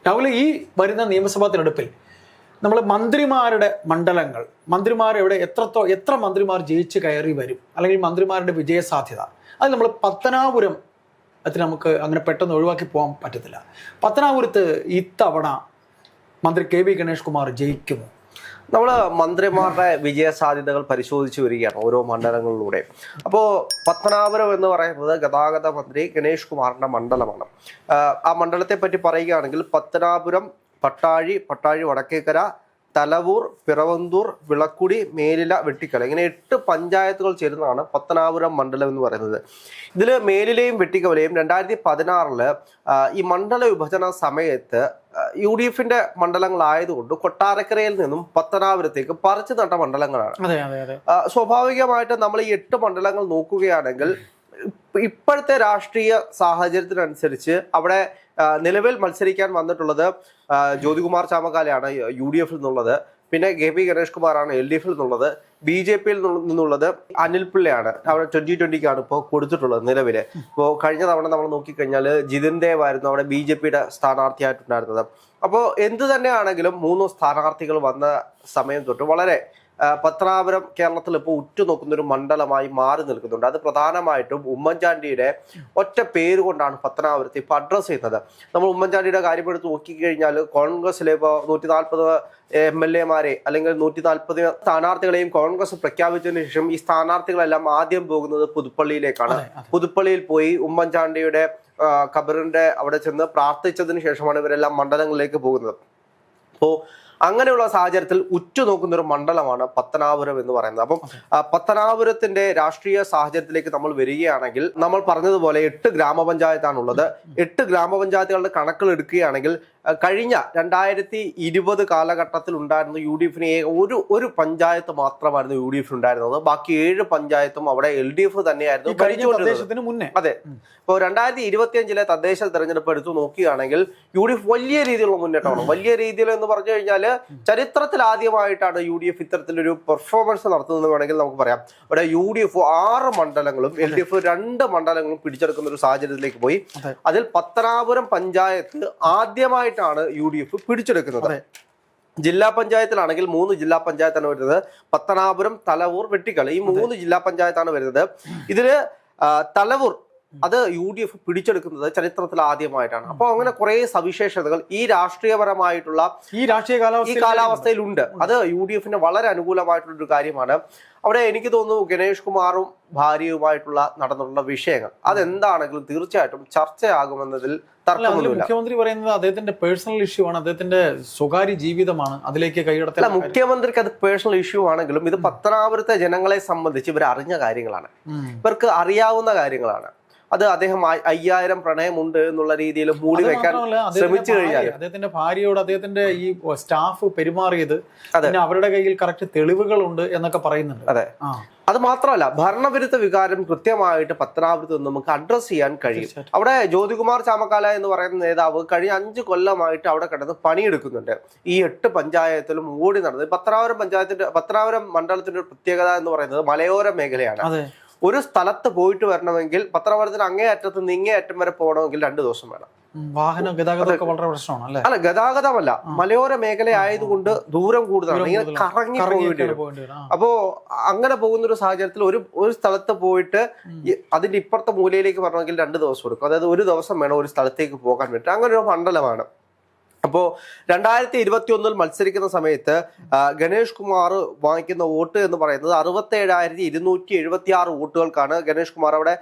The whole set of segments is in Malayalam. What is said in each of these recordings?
രാഹുൽ, ഈ വരുന്ന നിയമസഭാ തിരഞ്ഞെടുപ്പിൽ നമ്മൾ മന്ത്രിമാരുടെ മണ്ഡലങ്ങൾ, എത്ര മന്ത്രിമാർ ജയിച്ച് കയറി വരും, അല്ലെങ്കിൽ മന്ത്രിമാരുടെ വിജയ സാധ്യത, അത് നമ്മൾ പത്തനാപുരം അതിന് നമുക്ക് അങ്ങനെ പെട്ടെന്ന് ഒഴിവാക്കി പോകാൻ പറ്റത്തില്ല. പത്തനാപുരത്ത് ഇത്തവണ മന്ത്രി കെ വി ഗണേഷ് കുമാർ ജയിക്കുമോ? നമ്മൾ മന്ത്രിമാരുടെ വിജയ സാധ്യതകൾ പരിശോധിച്ചു വരികയാണ് ഓരോ മണ്ഡലങ്ങളിലൂടെ. അപ്പോൾ പത്തനാപുരം എന്ന് പറയുന്നത് ഗതാഗത മന്ത്രി ഗണേഷ് കുമാറിന്റെ മണ്ഡലമാണ്. ആ മണ്ഡലത്തെ പറ്റി പറയുകയാണെങ്കിൽ പത്തനാപുരം, പട്ടാഴി വടക്കേക്കര, തലവൂർ, പിറവന്തൂർ, വിളക്കുടി, മേലില, വെട്ടിക്കല, ഇങ്ങനെ 8 പഞ്ചായത്തുകൾ ചേരുന്നതാണ് പത്തനാപുരം മണ്ഡലം എന്ന് പറയുന്നത്. ഇതിൽ മേലിലയും വെട്ടിക്കവലയും 2016 ഈ മണ്ഡല വിഭജന സമയത്ത് UDFന്റെ മണ്ഡലങ്ങളായതുകൊണ്ട് കൊട്ടാരക്കരയിൽ നിന്നും പത്തനാപുരത്തേക്ക് പറിച്ചു നട്ട മണ്ഡലങ്ങളാണ്. സ്വാഭാവികമായിട്ട് നമ്മൾ ഈ 8 മണ്ഡലങ്ങൾ നോക്കുകയാണെങ്കിൽ ഇപ്പോഴത്തെ രാഷ്ട്രീയ സാഹചര്യത്തിനനുസരിച്ച് അവിടെ നിലവിൽ മത്സരിക്കാൻ വന്നിട്ടുള്ളത് ജ്യോതികുമാർ ചാമക്കാലയാണ് UDF നിന്നുള്ളത്, പിന്നെ കെ പി ഗണേഷ് കുമാറാണ് LDF നിന്നുള്ളത്, BJP നിന്നുള്ളത് അനിൽ പിള്ളയാണ്. അവിടെ 2020 ഇപ്പോൾ കൊടുത്തിട്ടുള്ളത് നിലവില്. ഇപ്പോൾ കഴിഞ്ഞ തവണ നമ്മൾ നോക്കിക്കഴിഞ്ഞാൽ ജിതിൻ ദേവ് ആയിരുന്നു അവിടെ BJPയുടെ സ്ഥാനാർത്ഥിയായിട്ടുണ്ടായിരുന്നത്. അപ്പോൾ എന്തു തന്നെയാണെങ്കിലും 3 സ്ഥാനാർത്ഥികൾ വന്ന സമയം തൊട്ട് വളരെ പത്തനാപുരം കേരളത്തിൽ ഇപ്പോൾ ഉറ്റുനോക്കുന്ന ഒരു മണ്ഡലമായി മാറി നിൽക്കുന്നുണ്ട്. അത് പ്രധാനമായിട്ടും ഉമ്മൻചാണ്ടിയുടെ ഒറ്റ പേര് കൊണ്ടാണ് പത്തനാപുരത്ത് ഇപ്പോൾ അഡ്രസ് ചെയ്യുന്നത്. നമ്മൾ ഉമ്മൻചാണ്ടിയുടെ കാര്യം എടുത്ത് നോക്കിക്കഴിഞ്ഞാൽ കോൺഗ്രസിലെ ഇപ്പോൾ 140 MLA-മാരെ അല്ലെങ്കിൽ 140 സ്ഥാനാർത്ഥികളെയും കോൺഗ്രസ് പ്രഖ്യാപിച്ചതിന് ശേഷം ഈ സ്ഥാനാർത്ഥികളെല്ലാം ആദ്യം പോകുന്നത് പുതുപ്പള്ളിയിലേക്കാണ്. പുതുപ്പള്ളിയിൽ പോയി ഉമ്മൻചാണ്ടിയുടെ ഖബറിന്റെ അവിടെ ചെന്ന് പ്രാർത്ഥിച്ചതിന് ശേഷമാണ് ഇവരെല്ലാം മണ്ഡലങ്ങളിലേക്ക് പോകുന്നത്. അപ്പോൾ അങ്ങനെയുള്ള സാഹചര്യത്തിൽ ഉറ്റുനോക്കുന്ന ഒരു മണ്ഡലമാണ് പത്തനാപുരം എന്ന് പറയുന്നത്. അപ്പം പത്തനാപുരത്തിന്റെ രാഷ്ട്രീയ സാഹചര്യത്തിലേക്ക് നമ്മൾ വരികയാണെങ്കിൽ നമ്മൾ പറഞ്ഞതുപോലെ 8 ഗ്രാമപഞ്ചായത്താണുള്ളത്. 8 ഗ്രാമപഞ്ചായത്തുകളുടെ കണക്കുകൾ എടുക്കുകയാണെങ്കിൽ കഴിഞ്ഞ 2020 കാലഘട്ടത്തിൽ ഉണ്ടായിരുന്ന UDFന് ഒരു പഞ്ചായത്ത് മാത്രമായിരുന്നു UDF ഉണ്ടായിരുന്നത്. ബാക്കി 7 പഞ്ചായത്തും അവിടെ LDF തന്നെയായിരുന്നു ഭരിച്ചുകൊണ്ടിരുന്നത്. അതെ. ഇപ്പോൾ 2025 തദ്ദേശ തെരഞ്ഞെടുപ്പ് എടുത്തു നോക്കുകയാണെങ്കിൽ UDF വലിയ രീതിയിലുള്ള മുന്നേറ്റമാണ്. വലിയ രീതിയിൽ എന്ന് പറഞ്ഞു കഴിഞ്ഞാൽ ചരിത്രത്തിൽ ആദ്യമായിട്ടാണ് UDF ഇത്തരത്തിലൊരു പെർഫോമൻസ് നടത്തുന്നത് വേണമെങ്കിൽ നമുക്ക് പറയാം. അവിടെ UDF 6 മണ്ഡലങ്ങളും LDF 2 മണ്ഡലങ്ങളും പിടിച്ചെടുക്കുന്ന ഒരു സാഹചര്യത്തിലേക്ക് പോയി. അതിൽ പത്തനാപുരം പഞ്ചായത്ത് ആദ്യമായിട്ടാണ് UDF പിടിച്ചെടുക്കുന്നത്. ജില്ലാ പഞ്ചായത്തിലാണെങ്കിൽ 3 ജില്ലാ പഞ്ചായത്താണ് വരുന്നത്. പത്തനാപുരം, തലവൂർ, വെട്ടിക്കൽ, ഈ 3 ജില്ലാ പഞ്ചായത്താണ് വരുന്നത്. ഇതില് തലവൂർ അത് UDF പിടിച്ചെടുക്കുന്നത് ചരിത്രത്തിൽ ആദ്യമായിട്ടാണ്. അപ്പൊ അങ്ങനെ കുറെ സവിശേഷതകൾ ഈ രാഷ്ട്രീയപരമായിട്ടുള്ള ഈ കാലാവസ്ഥയിലുണ്ട്. അത് UDFന് വളരെ അനുകൂലമായിട്ടുള്ള ഒരു കാര്യമാണ്. അവിടെ എനിക്ക് തോന്നുന്നു ഗണേഷ് കുമാറും ഭാര്യയുമായിട്ടുള്ള നടന്നിട്ടുള്ള വിഷയങ്ങൾ അതെന്താണെങ്കിലും തീർച്ചയായിട്ടും ചർച്ചയാകുമെന്നതിൽ തർക്കമൊന്നുമില്ല. മുഖ്യമന്ത്രി പറയുന്നത് അദ്ദേഹത്തിന്റെ പേഴ്സണൽ ഇഷ്യൂ ആണ്, അദ്ദേഹത്തിന്റെ സ്വകാര്യ ജീവിതമാണ്, അതിലേക്ക് കൈകടത്തില്ല. മുഖ്യമന്ത്രിക്ക് അത് പേഴ്സണൽ ഇഷ്യൂ ആണെങ്കിലും ഇത് പത്തനാപുരത്തെ ജനങ്ങളെ സംബന്ധിച്ച് ഇവർ അറിഞ്ഞ കാര്യങ്ങളാണ്, ഇവർക്ക് അറിയാവുന്ന കാര്യങ്ങളാണ്. അത് അദ്ദേഹം 5000 പ്രണയമുണ്ട് എന്നുള്ള രീതിയിൽ മൂടി വെക്കാൻ ശ്രമിച്ചു കഴിഞ്ഞാൽ അദ്ദേഹത്തിന്റെ ഭാര്യയോട് അദ്ദേഹത്തിന്റെ ഈ സ്റ്റാഫ് പെരുമാറിയത് അവരുടെ കയ്യിൽ കറക്റ്റ് തെളിവുകളുണ്ട് എന്നൊക്കെ പറയുന്നുണ്ട്. അതെ, അത് മാത്രമല്ല ഭരണവിരുദ്ധ വികാരം കൃത്യമായിട്ട് പത്തനാപുരത്ത് നമുക്ക് അഡ്രസ് ചെയ്യാൻ കഴിയും. അവിടെ ജ്യോതികുമാർ ചാമക്കാല എന്ന് പറയുന്ന നേതാവ് കഴിഞ്ഞ 5 കൊല്ലമായിട്ട് അവിടെ കിടന്ന് പണിയെടുക്കുന്നുണ്ട്. ഈ 8 പഞ്ചായത്തിലും ഓടി നടന്നത്. പത്തനാപുരം മണ്ഡലത്തിന്റെ ഒരു പ്രത്യേകത എന്ന് പറയുന്നത് മലയോര മേഖലയാണ്. ഒരു സ്ഥലത്ത് പോയിട്ട് വരണമെങ്കിൽ പത്തനാപുരത്തിന് അങ്ങേ അറ്റത്ത് നിന്ന് ഇങ്ങേ അറ്റം വരെ പോകണമെങ്കിൽ 2 ദിവസം വേണം. വാഹന ഗതാഗതമൊക്കെ വളരെ പ്രശ്നമാണ്. അല്ല, ഗതാഗതമല്ല, മലയോര മേഖല ആയതുകൊണ്ട് ദൂരം കൂടുതലാണ്, ഇങ്ങനെ കറങ്ങി പോകേണ്ടി വരും. അപ്പോ അങ്ങനെ പോകുന്ന ഒരു സാഹചര്യത്തിൽ ഒരു സ്ഥലത്ത് പോയിട്ട് അതിന്റെ ഇപ്പുറത്തെ മൂലയിലേക്ക് വരണമെങ്കിൽ 2 ദിവസം എടുക്കും. അതായത് ഒരു ദിവസം വേണം ഒരു സ്ഥലത്തേക്ക് പോകാൻ വേണ്ടി. അങ്ങനെ ഒരു മണ്ഡലമാണ്. അപ്പോൾ 2021 മത്സരിക്കുന്ന സമയത്ത് ഗണേഷ് കുമാർ വാങ്ങിക്കുന്ന വോട്ട് എന്ന് പറയുന്നത് 67,276 വോട്ടുകൾക്കാണ് ഗണേഷ് കുമാർ അവിടെ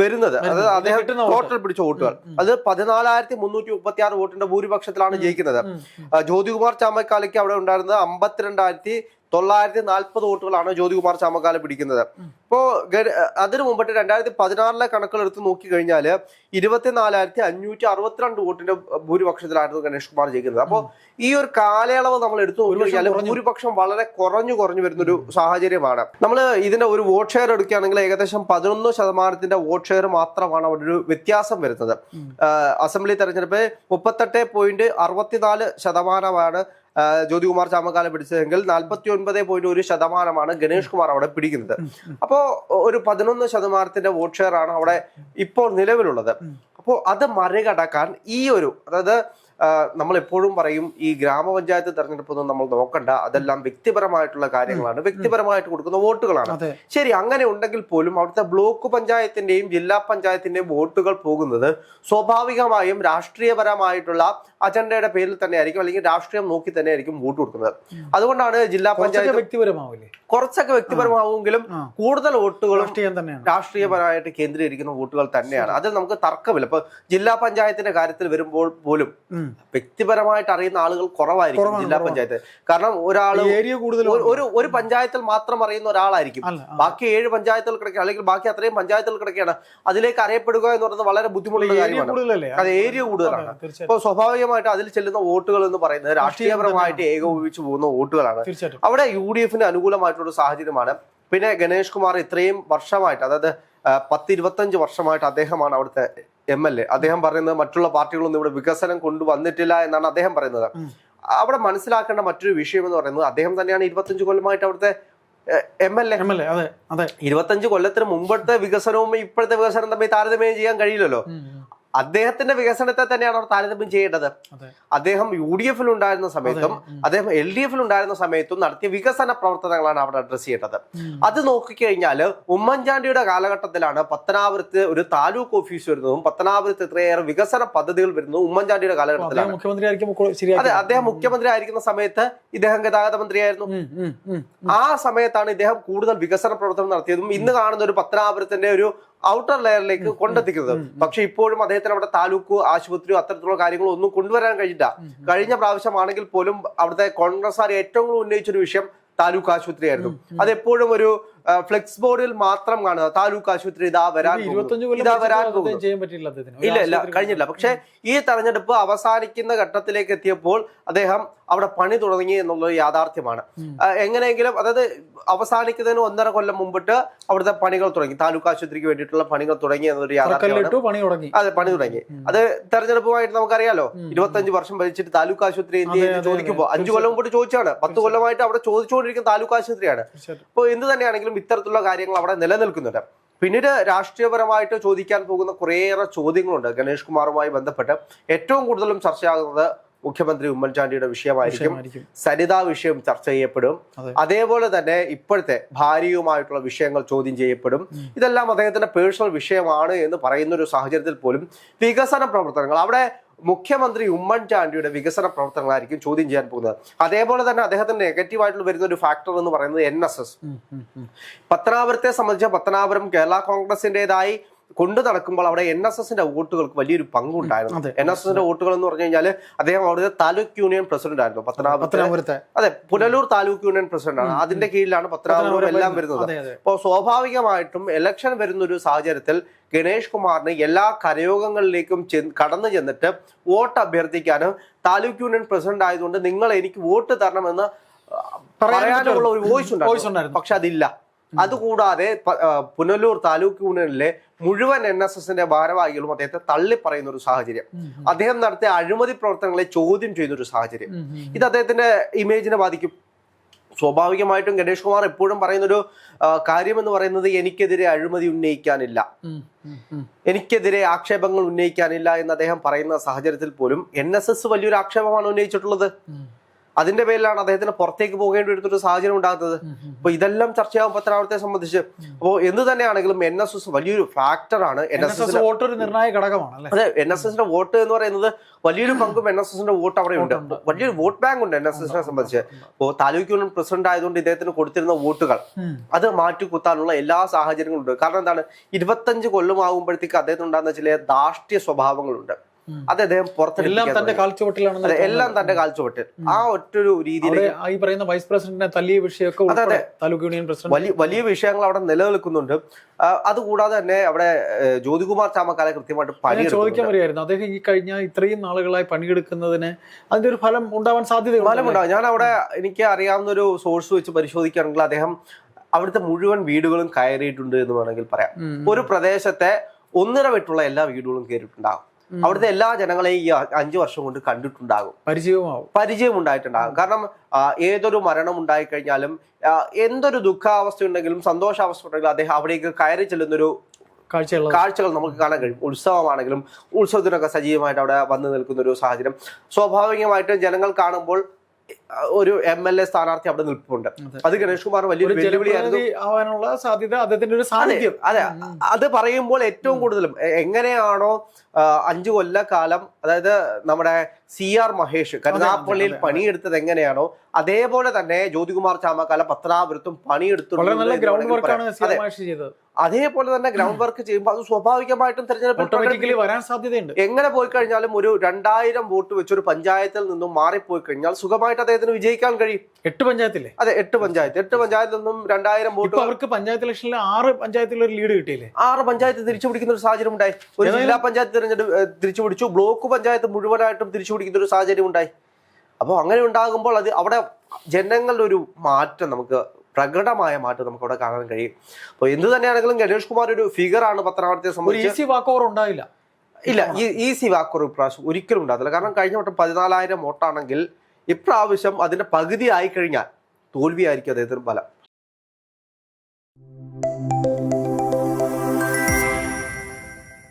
വരുന്നത്. അതായത് അദ്ദേഹം ടോട്ടൽ പിടിച്ച വോട്ടുകൾ അത് 14,336 വോട്ടിന്റെ ഭൂരിപക്ഷത്തിലാണ് ജയിക്കുന്നത്. ജ്യോതികുമാർ ചാമക്കാലയ്ക്ക് അവിടെ ഉണ്ടായിരുന്നത് 52,940 വോട്ടുകളാണ് ജ്യോതികുമാർ ചാമക്കാല പിടിക്കുന്നത്. ഇപ്പോ അതിനു മുമ്പിട്ട് 2016 കണക്കുകൾ എടുത്ത് നോക്കി കഴിഞ്ഞാൽ 24,562 വോട്ടിന്റെ ഭൂരിപക്ഷത്തിലായിരുന്നു ഗണേഷ് കുമാർ ജയിക്കുന്നത്. അപ്പോൾ ഈ ഒരു കാലയളവ് നമ്മൾ എടുത്തു നോക്കി കഴിഞ്ഞാൽ ഭൂരിപക്ഷം വളരെ കുറഞ്ഞു വരുന്നൊരു സാഹചര്യമാണ്. നമ്മൾ ഇതിന്റെ ഒരു വോട്ട് ഷെയർ എടുക്കുകയാണെങ്കിൽ ഏകദേശം 11% വോട്ട് ഷെയർ മാത്രമാണ് അവിടെ ഒരു വ്യത്യാസം വരുന്നത്. അസംബ്ലി തെരഞ്ഞെടുപ്പ് 38.64% ജ്യോതികുമാർ ചാമക്കാല പിടിച്ചതെങ്കിൽ 49.1% ഗണേഷ് കുമാർ അവിടെ പിടിക്കുന്നത്. അപ്പോ ഒരു 11% വോട്ട് ഷെയർ ആണ് അവിടെ ഇപ്പോൾ നിലവിലുള്ളത്. അപ്പോൾ അത് മറികടക്കാൻ ഈ ഒരു, അതായത് നമ്മൾ എപ്പോഴും പറയും ഈ ഗ്രാമപഞ്ചായത്ത് തെരഞ്ഞെടുപ്പൊന്നും നമ്മൾ നോക്കണ്ട, അതെല്ലാം വ്യക്തിപരമായിട്ടുള്ള കാര്യങ്ങളാണ്, വ്യക്തിപരമായിട്ട് കൊടുക്കുന്ന വോട്ടുകളാണ്. ശരി, അങ്ങനെ ഉണ്ടെങ്കിൽ പോലും അവിടുത്തെ ബ്ലോക്ക് പഞ്ചായത്തിന്റെയും ജില്ലാ പഞ്ചായത്തിന്റെയും വോട്ടുകൾ പോകുന്നത് സ്വാഭാവികമായും രാഷ്ട്രീയപരമായിട്ടുള്ള അജണ്ടയുടെ പേരിൽ തന്നെ ആയിരിക്കും, അല്ലെങ്കിൽ രാഷ്ട്രീയം നോക്കി തന്നെ ആയിരിക്കും വോട്ട് കൊടുക്കുന്നത്. അതുകൊണ്ടാണ് ജില്ലാ പഞ്ചായത്ത് വ്യക്തിപരമാവില്ലേ, കുറച്ചൊക്കെ വ്യക്തിപരമാവുമെങ്കിലും കൂടുതൽ വോട്ടുകളും രാഷ്ട്രീയപരമായിട്ട് കേന്ദ്രീകരിക്കുന്ന വോട്ടുകൾ തന്നെയാണ്. അതിൽ നമുക്ക് തർക്കമില്ല. ഇപ്പൊ ജില്ലാ പഞ്ചായത്തിന്റെ കാര്യത്തിൽ വരുമ്പോൾ പോലും വ്യക്തിപരമായിട്ട് അറിയുന്ന ആളുകൾ കുറവായിരിക്കും ജില്ലാ പഞ്ചായത്ത്. കാരണം ഒരു പഞ്ചായത്തിൽ മാത്രം അറിയുന്ന ഒരാളായിരിക്കും, ബാക്കി 7 പഞ്ചായത്തുകൾ കിടക്കുക, അല്ലെങ്കിൽ ബാക്കി അത്രയും പഞ്ചായത്തുകൾ കിടക്കുകയാണ്. അതിലേക്ക് അറിയപ്പെടുക എന്ന് പറയുന്നത് വളരെ ബുദ്ധിമുട്ടുള്ള കാര്യമാണ്. അത് ഏരിയ കൂടുതലാണ്. അപ്പോൾ സ്വാഭാവികമായിട്ട് അതിൽ ചെല്ലുന്ന വോട്ടുകൾ എന്ന് പറയുന്നത് രാഷ്ട്രീയപരമായിട്ട് ഏകോപിപ്പിച്ചു പോകുന്ന വോട്ടുകളാണ്. അവിടെ UDF അനുകൂലമായിട്ടുള്ള സാഹചര്യമാണ്. പിന്നെ ഗണേഷ് കുമാർ ഇത്രയും വർഷമായിട്ട്, അതായത് 10-25 വർഷമായിട്ട് അദ്ദേഹമാണ് അവിടുത്തെ MLA. അദ്ദേഹം പറയുന്നത് മറ്റുള്ള പാർട്ടികളൊന്നും ഇവിടെ വികസനം കൊണ്ടുവന്നിട്ടില്ല എന്നാണ് അദ്ദേഹം പറയുന്നത്. അവിടെ മനസ്സിലാക്കേണ്ട മറ്റൊരു വിഷയം എന്ന് പറയുന്നത് അദ്ദേഹം തന്നെയാണ് 25 കൊല്ലമായിട്ട് അവിടുത്തെ MLA. 25 കൊല്ലത്തിന് മുമ്പത്തെ വികസനവും ഇപ്പോഴത്തെ വികസനം തമ്മിൽ താരതമ്യം ചെയ്യാൻ കഴിയില്ലല്ലോ. അദ്ദേഹത്തിന്റെ വികസനത്തെ തന്നെയാണ് അവർ താരതമ്യം ചെയ്യേണ്ടത്. അദ്ദേഹം UDF ഉണ്ടായിരുന്ന സമയത്തും അദ്ദേഹം LDF ഉണ്ടായിരുന്ന സമയത്തും നടത്തിയ വികസന പ്രവർത്തനങ്ങളാണ് അവിടെ അഡ്രസ് ചെയ്യേണ്ടത്. അത് നോക്കിക്കഴിഞ്ഞാൽ ഉമ്മൻചാണ്ടിയുടെ കാലഘട്ടത്തിലാണ് പത്തനാപുരത്ത് ഒരു താലൂക്ക് ഓഫീസ് വരുന്നതും പത്തനാപുരത്ത് ഇത്രയേറെ വികസന പദ്ധതികൾ വരുന്നതും ഉമ്മൻചാണ്ടിയുടെ കാലഘട്ടത്തിലാണ്. അതെ, അദ്ദേഹം മുഖ്യമന്ത്രി ആയിരിക്കുന്ന സമയത്ത് ഇദ്ദേഹം ഗതാഗത മന്ത്രിയായിരുന്നു. ആ സമയത്താണ് ഇദ്ദേഹം കൂടുതൽ വികസന പ്രവർത്തനം നടത്തിയതും ഇന്ന് കാണുന്ന ഒരു പത്തനാപുരത്തിന്റെ ഒരു ഔട്ടർ ലെയറിലേക്ക് കൊണ്ടെത്തിക്കുന്നത്. പക്ഷെ ഇപ്പോഴും അദ്ദേഹത്തിന് അവിടെ താലൂക്ക് ആശുപത്രിയോ അത്തരത്തിലുള്ള കാര്യങ്ങളോ ഒന്നും കൊണ്ടുവരാൻ കഴിഞ്ഞില്ല. കഴിഞ്ഞ പ്രാവശ്യമാണെങ്കിൽ പോലും അവിടുത്തെ കോൺഗ്രസ്സുകാർ ഏറ്റവും കൂടുതൽ ഉന്നയിച്ചൊരു വിഷയം താലൂക്ക് ആശുപത്രിയായിരുന്നു. അതെപ്പോഴും ഒരു ഫ്ലെക്സ് ബോർഡിൽ മാത്രം കാണുക, താലൂക്ക് ആശുപത്രി ഇതാ വരാൻ ഇല്ല കഴിഞ്ഞില്ല. പക്ഷെ ഈ തെരഞ്ഞെടുപ്പ് അവസാനിക്കുന്ന ഘട്ടത്തിലേക്ക് എത്തിയപ്പോൾ അദ്ദേഹം അവിടെ പണി തുടങ്ങി എന്നുള്ളത് യാഥാർത്ഥ്യമാണ്. എങ്ങനെയെങ്കിലും, അതായത് അവസാനിക്കുന്നതിന് 1.5 കൊല്ലം മുമ്പിട്ട് അവിടുത്തെ പണികൾ തുടങ്ങി, താലൂക്ക് ആശുപത്രിക്ക് വേണ്ടിയിട്ടുള്ള പണികൾ തുടങ്ങി എന്നൊരു യാഥാർത്ഥ്യമാണ്. അതെ, പണി തുടങ്ങി. അത് തെരഞ്ഞെടുപ്പുമായിട്ട് നമുക്കറിയാലോ. 25 വർഷം ഭരിച്ചിട്ട് താലൂക്ക് ആശുപത്രി ചോദിക്കുമ്പോൾ 5 കൊല്ലം മുമ്പോട്ട് ചോദിച്ചാണ്. 10 കൊല്ലമായിട്ട് അവിടെ ചോദിച്ചുകൊണ്ടിരിക്കുന്ന താലൂക്ക് ആശുപത്രിയാണ്. അപ്പോൾ എന്ത് തന്നെയാണെങ്കിലും ഇത്തരത്തിലുള്ള കാര്യങ്ങൾ അവിടെ നിലനിൽക്കുന്നുണ്ട്. പിന്നീട് രാഷ്ട്രീയപരമായിട്ട് ചോദിക്കാൻ പോകുന്ന കുറേയേറെ ചോദ്യങ്ങളുണ്ട് ഗണേഷ് കുമാറുമായി ബന്ധപ്പെട്ട്. ഏറ്റവും കൂടുതലും ചർച്ചയാകുന്നത് മുഖ്യമന്ത്രി ഉമ്മൻചാണ്ടിയുടെ വിഷയമായിരിക്കും. സരിതാ വിഷയം ചർച്ച ചെയ്യപ്പെടും. അതേപോലെ തന്നെ ഇപ്പോഴത്തെ ഭാര്യയുമായിട്ടുള്ള വിഷയങ്ങൾ ചോദ്യം ചെയ്യപ്പെടും. ഇതെല്ലാം അദ്ദേഹത്തിന്റെ പേഴ്സണൽ വിഷയമാണ് എന്ന് പറയുന്ന ഒരു സാഹചര്യത്തിൽ പോലും വികസന പ്രവർത്തനങ്ങൾ, അവിടെ മുഖ്യമന്ത്രി ഉമ്മൻചാണ്ടിയുടെ വികസന പ്രവർത്തനങ്ങളായിരിക്കും ചോദ്യം ചെയ്യാൻ പോകുന്നത്. അതേപോലെ തന്നെ അദ്ദേഹത്തിന് നെഗറ്റീവായിട്ട് വരുന്ന ഒരു ഫാക്ടർ എന്ന് പറയുന്നത് NSS. പത്തനാപുരത്തെ സംബന്ധിച്ച് പത്തനാപുരം കേരള കോൺഗ്രസിന്റേതായി കൊണ്ടു നടക്കുമ്പോൾ അവിടെ NSSന്റെ വോട്ടുകൾക്ക് വലിയൊരു പങ്കുണ്ടായിരുന്നു. NSSന്റെ വോട്ടുകൾ എന്ന് പറഞ്ഞു കഴിഞ്ഞാൽ അദ്ദേഹം അവിടുത്തെ താലൂക്ക് യൂണിയൻ പ്രസിഡന്റ് ആയിരുന്നു പത്തനാപുരത്തെ. അതെ, പുനലൂർ താലൂക്ക് യൂണിയൻ പ്രസിഡന്റ് ആണ്. അതിന്റെ കീഴിലാണ് പത്തനാപുരം എല്ലാം വരുന്നത്. അപ്പോൾ സ്വാഭാവികമായിട്ടും ഇലക്ഷൻ വരുന്ന ഒരു സാഹചര്യത്തിൽ ഗണേഷ് കുമാറിന് എല്ലാ കരയോഗങ്ങളിലേക്കും കടന്നു ചെന്നിട്ട് വോട്ട് അഭ്യർത്ഥിക്കാനും താലൂക്ക് യൂണിയൻ പ്രസിഡന്റ് ആയതുകൊണ്ട് നിങ്ങൾ എനിക്ക് വോട്ട് തരണമെന്ന് പറയാനുള്ള ഒരു വോയിസ് ഉണ്ടായിരുന്നു. പക്ഷെ അതില്ല. അതുകൂടാതെ പുനലൂർ താലൂക്ക് യൂണിയനിലെ മുഴുവൻ NSSന്റെ ഭാരവാഹികളും അദ്ദേഹത്തെ തള്ളി പറയുന്ന ഒരു സാഹചര്യം, അദ്ദേഹം നടത്തിയ അഴിമതി പ്രവർത്തനങ്ങളെ ചോദ്യം ചെയ്യുന്ന ഒരു സാഹചര്യം, ഇത് അദ്ദേഹത്തിന്റെ ഇമേജിനെ ബാധിക്കും. സ്വാഭാവികമായിട്ടും ഗണേഷ് കുമാർ എപ്പോഴും പറയുന്നൊരു കാര്യം എന്ന് പറയുന്നത് എനിക്കെതിരെ അഴിമതി ഉന്നയിക്കാനില്ല, എനിക്കെതിരെ ആക്ഷേപങ്ങൾ ഉന്നയിക്കാനില്ല എന്ന് അദ്ദേഹം പറയുന്ന സാഹചര്യത്തിൽ പോലും NSS വലിയൊരു ആക്ഷേപമാണ് ഉന്നയിച്ചിട്ടുള്ളത്. അതിന്റെ പേരിലാണ് അദ്ദേഹത്തിന് പുറത്തേക്ക് പോകേണ്ടി വരുന്നൊരു സാഹചര്യം ഉണ്ടാകുന്നത്. അപ്പൊ ഇതെല്ലാം ചർച്ചയാകും പത്തനാപുരത്തെ സംബന്ധിച്ച്. അപ്പോൾ എന്ത് തന്നെയാണെങ്കിലും NSS വലിയൊരു ഫാക്ടറാണ്. വോട്ട് ഒരു നിർണായക ഘടകമാണ്. അതെ, NSSന്റെ വോട്ട് എന്ന് പറയുന്നത് വലിയൊരു പങ്കും NSSന്റെ വോട്ട് അവിടെ ഉണ്ട്. വലിയൊരു വോട്ട് ബാങ്ക് ഉണ്ട് NSSനെ സംബന്ധിച്ച്. അപ്പോൾ താലൂക്ക് യൂണിയൻ പ്രസിഡന്റ് ആയതുകൊണ്ട് ഇദ്ദേഹത്തിന് കൊടുത്തിരുന്ന വോട്ടുകൾ അത് മാറ്റിക്കുത്താനുള്ള എല്ലാ സാഹചര്യങ്ങളും ഉണ്ട്. കാരണം എന്താണ്, 25 കൊല്ലമാകുമ്പോഴത്തേക്ക് അദ്ദേഹത്തിന് ഉണ്ടാകുന്ന ചില ധാർഷ്ട്യ സ്വഭാവങ്ങളുണ്ട്. അത് അദ്ദേഹം എല്ലാം തന്റെ കാൽച്ചുവട്ടിൽ ആ ഒറ്റൊരു രീതിയിൽ ഈ പറയുന്ന വൈസ് പ്രസിഡന്റിനെ തല്ലിയ വിഷയമൊക്കെ താലൂക്ക് യൂണിയൻ പ്രസിഡന്റ് വലിയ വിഷയങ്ങൾ അവിടെ നിലനിൽക്കുന്നുണ്ട്. അതുകൂടാതെ തന്നെ അവിടെ ജ്യോതികുമാർ ചാമക്കാല കൃത്യമായിട്ട് ചോദിക്കാൻ വരികയായിരുന്നു. അദ്ദേഹം ഈ കഴിഞ്ഞ ഇത്രയും നാളുകളായി പണിയെടുക്കുന്നതിന് അതിന്റെ ഒരു ഫലം ഉണ്ടാവാൻ ഫലമുണ്ടാകും. ഞാൻ അവിടെ എനിക്ക് അറിയാവുന്ന ഒരു സോഴ്സ് വെച്ച് പരിശോധിക്കുകയാണെങ്കിൽ അദ്ദേഹം അവിടുത്തെ മുഴുവൻ വീടുകളും കയറിയിട്ടുണ്ട് എന്ന് വേണമെങ്കിൽ പറയാം. ഒരു പ്രദേശത്തെ 1.5 വെട്ടുള്ള എല്ലാ വീടുകളും കയറിയിട്ടുണ്ടാകും. അവിടുത്തെ എല്ലാ ജനങ്ങളെയും ഈ 5 വർഷം കൊണ്ട് കണ്ടിട്ടുണ്ടാകും, പരിചയം ഉണ്ടായിട്ടുണ്ടാകും. കാരണം ഏതൊരു മരണം ഉണ്ടായിക്കഴിഞ്ഞാലും എന്തൊരു ദുഃഖാവസ്ഥ ഉണ്ടെങ്കിലും സന്തോഷാവസ്ഥ ഉണ്ടെങ്കിലും അദ്ദേഹം അവിടേക്ക് കയറി ചെല്ലുന്നൊരു കാഴ്ചകൾ നമുക്ക് കാണാൻ കഴിയും. ഉത്സവമാണെങ്കിലും ഉത്സവത്തിനൊക്കെ സജീവമായിട്ട് അവിടെ വന്നു നിൽക്കുന്ന ഒരു സാഹചര്യം. സ്വാഭാവികമായിട്ടും ജനങ്ങൾ കാണുമ്പോൾ ഒരു MLA സ്ഥാനാർത്ഥി അവിടെ നിൽപ്പുണ്ട്. അത് ഗണേഷ് കുമാർ വലിയൊരു വെല്ലുവിളിയായിരുന്നു ആവാനുള്ള സാധ്യത അദ്ദേഹത്തിന്റെ ഒരു സാന്നിധ്യം. അതെ, അത് പറയുമ്പോൾ ഏറ്റവും കൂടുതലും എങ്ങനെയാണോ 5 കൊല്ലക്കാലം അതായത് നമ്മുടെ CR മഹേഷ് കരുനാഗപ്പള്ളിയിൽ പണിയെടുത്തത് എങ്ങനെയാണോ അതേപോലെ തന്നെ ജ്യോതികുമാർ ചാമക്കാല പത്തനാപുരത്തും പണിയെടുത്തു. അതേപോലെ തന്നെ ഗ്രൗണ്ട് വർക്ക് ചെയ്യുമ്പോൾ അത് സ്വാഭാവികമായിട്ടും തെരഞ്ഞെടുപ്പിൽ വരാൻ സാധ്യതയുണ്ട്. എങ്ങനെ പോയി കഴിഞ്ഞാലും ഒരു 2000 വോട്ട് വെച്ച് ഒരു പഞ്ചായത്തിൽ നിന്നും മാറിപ്പോയി കഴിഞ്ഞാൽ സുഖമായിട്ട് അദ്ദേഹത്തിന് വിജയിക്കാൻ കഴിയും. 8 പഞ്ചായത്തില്ലേ? അതെ, 8 പഞ്ചായത്തിൽ നിന്നും 2000 വോട്ട്. അവർക്ക് പഞ്ചായത്ത് ഇലക്ഷനിൽ 6 പഞ്ചായത്തിൽ ഒരു ലീഡ് കിട്ടിയില്ലേ? 6 പഞ്ചായത്ത് തിരിച്ചു പിടിക്കുന്ന ഒരു സാഹചര്യം ഉണ്ടായി. ഒരു ജില്ലാ പഞ്ചായത്ത് തിരഞ്ഞെടുപ്പ് തിരിച്ചു പിടിച്ചു. ബ്ലോക്ക് പഞ്ചായത്ത് മുഴുവനായിട്ടും തിരിച്ചു പിടിക്കുന്ന ഒരു സാഹചര്യം ഉണ്ടായി. അപ്പോൾ അങ്ങനെ ഉണ്ടാകുമ്പോൾ അത് അവിടെ ജനങ്ങളുടെ ഒരു മാറ്റം, നമുക്ക് പ്രകടമായ മാറ്റം നമുക്ക് അവിടെ കാണാൻ കഴിയും. അപ്പോൾ എന്ത് തന്നെയാണെങ്കിലും ഗണേഷ് കുമാർ ഒരു ഫിഗറാണ് പത്തനാപുരത്തെ സംബന്ധിച്ച്. ഈസി വാക്ക് ഓവർ ഉണ്ടാവില്ല. ഇല്ല, ഈസി വാക്ക് ഓവർ ഇപ്രാവശ്യം ഒരിക്കലും ഉണ്ടാകില്ല. കാരണം കഴിഞ്ഞ വട്ടം 14,000 വോട്ടാണെങ്കിൽ ഇപ്രാവശ്യം അതിന്റെ പകുതി ആയി കഴിഞ്ഞാൽ തോൽവിയായിരിക്കും അദ്ദേഹത്തിന് ഫലം.